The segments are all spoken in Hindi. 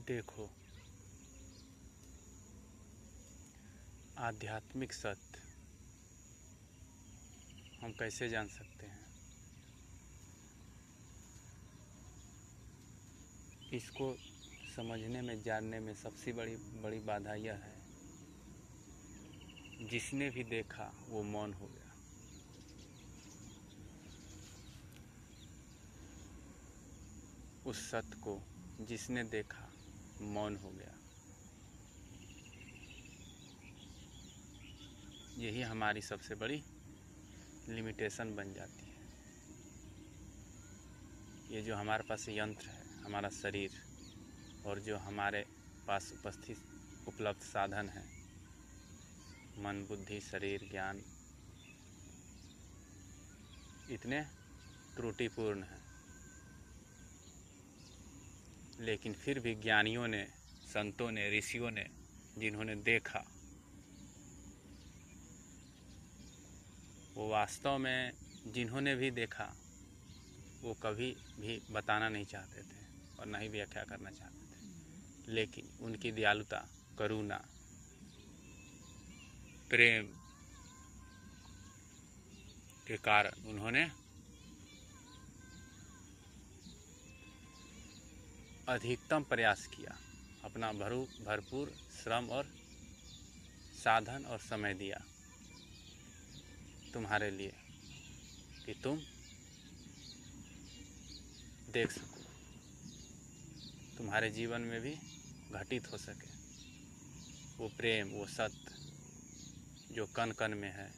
देखो, आध्यात्मिक सत्य हम कैसे जान सकते हैं? इसको समझने में, जानने में सबसे बड़ी बाधा यह है, जिसने भी देखा वो मौन हो गया। उस सत्य को जिसने देखा मौन हो गया। यही हमारी सबसे बड़ी लिमिटेशन बन जाती है। ये जो हमारे पास यंत्र है, हमारा शरीर, और जो हमारे पास उपलब्ध साधन है, मन, बुद्धि, शरीर, ज्ञान, इतने त्रुटिपूर्ण हैं। लेकिन फिर भी ज्ञानियों ने, संतों ने, ऋषियों ने, जिन्होंने देखा, वो वास्तव में जिन्होंने भी देखा वो कभी भी बताना नहीं चाहते थे और ना ही व्याख्या करना चाहते थे। लेकिन उनकी दयालुता, करुणा, प्रेम के कारण उन्होंने अधिकतम प्रयास किया, अपना भरपूर श्रम और साधन और समय दिया तुम्हारे लिए कि तुम देख सको, तुम्हारे जीवन में भी घटित हो सके वो प्रेम, वो सत्य जो कण कण में है,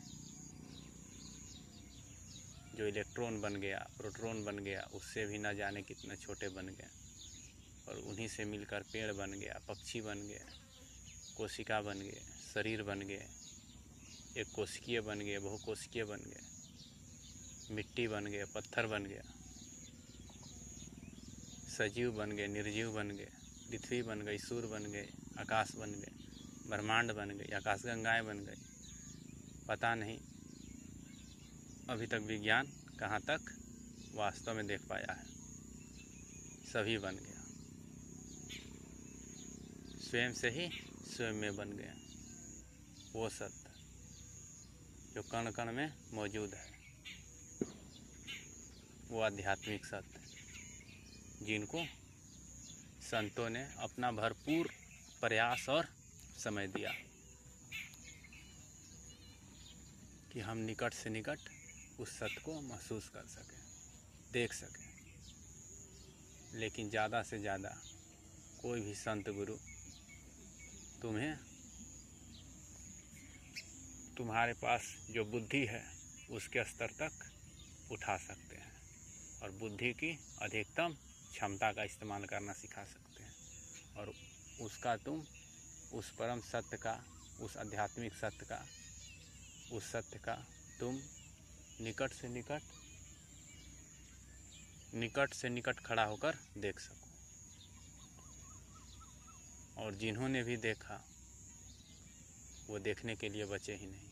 जो इलेक्ट्रॉन बन गया, प्रोटॉन बन गया, उससे भी ना जाने कितने छोटे बन गए, और उन्हीं से मिलकर पेड़ बन गया, पक्षी बन गए, कोशिका बन गए, शरीर बन गए, एक कोशिकीय बन गए, बहुकोशिकीय बन गए, मिट्टी बन गए, पत्थर बन गया, सजीव बन गए, निर्जीव बन गए, पृथ्वी बन गई, सूर्य बन गए, आकाश बन गए, ब्रह्मांड बन गई, आकाशगंगाएं बन गई। पता नहीं अभी तक विज्ञान कहाँ तक वास्तव में देख पाया है। सभी बन गया, स्वयं से ही स्वयं में बन गया वो सत्य जो कण कण में मौजूद है, वो आध्यात्मिक सत्य, जिनको संतों ने अपना भरपूर प्रयास और समय दिया कि हम निकट से निकट उस सत्य को महसूस कर सकें, देख सकें। लेकिन ज़्यादा से ज़्यादा कोई भी संत गुरु तुम्हें, तुम्हारे पास जो बुद्धि है उसके स्तर तक उठा सकते हैं और बुद्धि की अधिकतम क्षमता का इस्तेमाल करना सिखा सकते हैं, और उसका तुम, उस परम सत्य का, उस आध्यात्मिक सत्य का, उस सत्य का तुम निकट से निकट खड़ा होकर देख सको। और जिन्होंने भी देखा वो देखने के लिए बचे ही नहीं।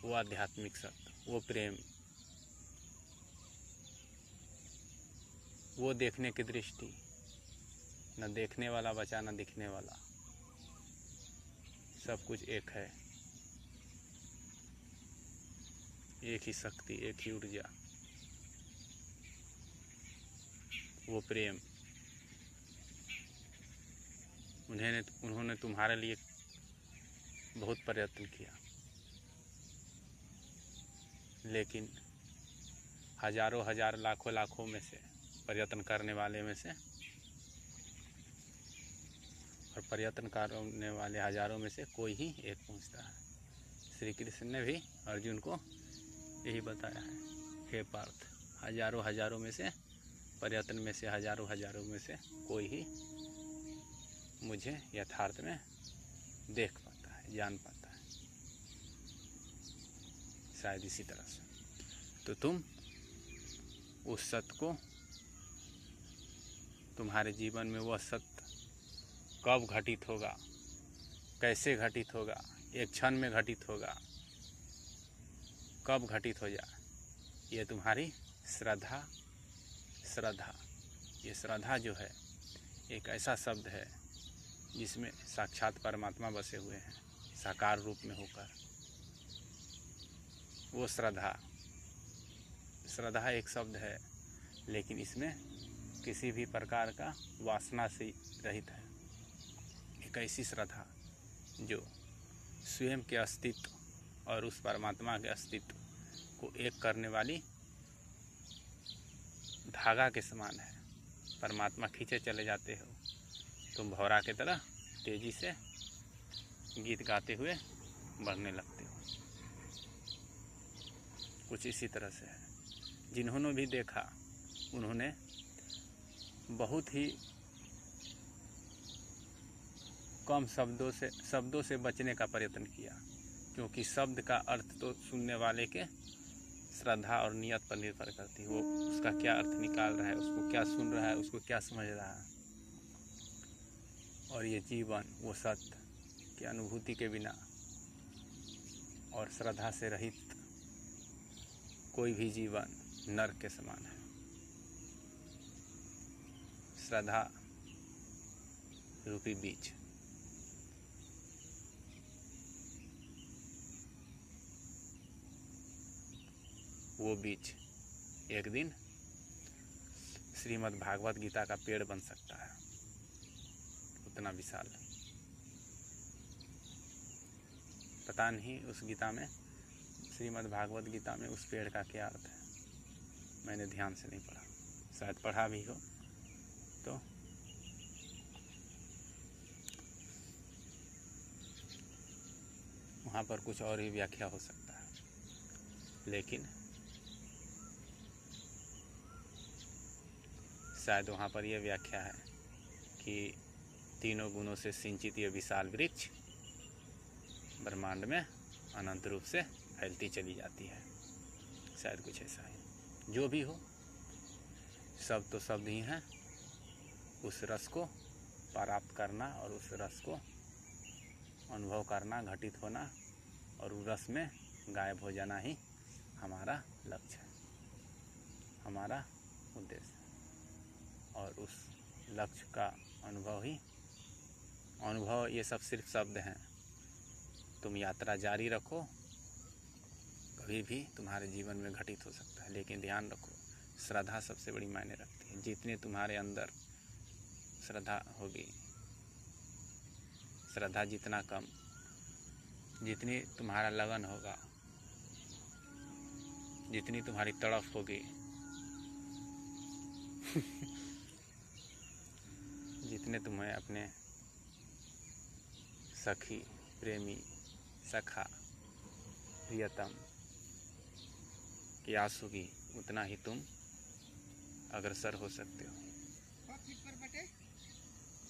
वो आध्यात्मिक सत्य, वो प्रेम, वो देखने की दृष्टि, न देखने वाला बचा न दिखने वाला, सब कुछ एक है, एक ही शक्ति, एक ही ऊर्जा, वो प्रेम। उन्होंने तुम्हारे लिए बहुत प्रयत्न किया, लेकिन हजारों हजार, लाखों लाखों में से, प्रयत्न करने वाले में से, और प्रयत्न करने वाले हजारों में से कोई ही एक पहुंचता है। श्री कृष्ण ने भी अर्जुन को यही बताया है, हे पार्थ, हजारों हजारों में से, प्रयत्न में से, हजारों हजारों में से कोई ही मुझे यथार्थ में देख पाता है, जान पाता है। शायद इसी तरह से तो तुम उस सत्य को, तुम्हारे जीवन में वह सत्य कब घटित होगा, कैसे घटित होगा, एक क्षण में घटित होगा, कब घटित हो जाए, ये तुम्हारी श्रद्धा, ये श्रद्धा जो है, एक ऐसा शब्द है जिसमें साक्षात परमात्मा बसे हुए हैं साकार रूप में होकर। वो श्रद्धा एक शब्द है, लेकिन इसमें किसी भी प्रकार का वासना से रहित है। एक ऐसी श्रद्धा जो स्वयं के अस्तित्व और उस परमात्मा के अस्तित्व को एक करने वाली धागा के समान है। परमात्मा खींचे चले जाते हो, तुम भौरा की तरह तेजी से गीत गाते हुए बढ़ने लगते हो। कुछ इसी तरह से है। जिन्होंने भी देखा उन्होंने बहुत ही कम शब्दों से बचने का प्रयत्न किया, क्योंकि शब्द का अर्थ तो सुनने वाले के श्रद्धा और नियत पर निर्भर करती है। वो उसका क्या अर्थ निकाल रहा है, उसको क्या सुन रहा है, उसको क्या समझ रहा है। और ये जीवन वो सत्य की अनुभूति के बिना और श्रद्धा से रहित कोई भी जीवन नरक के समान है। श्रद्धा रूपी बीज वो बीज एक दिन श्रीमद् भागवत गीता का पेड़ बन सकता है, उतना विशाल। पता नहीं उस गीता में, श्रीमद् भागवत गीता में उस पेड़ का क्या अर्थ है, मैंने ध्यान से नहीं पढ़ा, शायद पढ़ा भी हो तो वहाँ पर कुछ और ही व्याख्या हो सकता है। लेकिन शायद वहाँ पर यह व्याख्या है कि तीनों गुणों से सिंचित ये विशाल वृक्ष ब्रह्मांड में अनंत रूप से फैलती चली जाती है। शायद कुछ ऐसा है। जो भी हो, शब्द तो शब्द ही हैं। उस रस को प्राप्त करना और उस रस को अनुभव करना, घटित होना और उस रस में गायब हो जाना ही हमारा लक्ष्य है, हमारा उद्देश्य। और उस लक्ष्य का अनुभव ये सब सिर्फ शब्द हैं। तुम यात्रा जारी रखो, कभी भी तुम्हारे जीवन में घटित हो सकता है, लेकिन ध्यान रखो श्रद्धा सबसे बड़ी मायने रखती है। जितने तुम्हारे अंदर श्रद्धा होगी, श्रद्धा जितना कम, जितनी तुम्हारा लगन होगा, जितनी तुम्हारी तड़फ होगी जितने तुम्हें अपने सखी, प्रेमी, सखा, प्रियतम की आस होगी, उतना ही तुम अग्रसर हो सकते हो।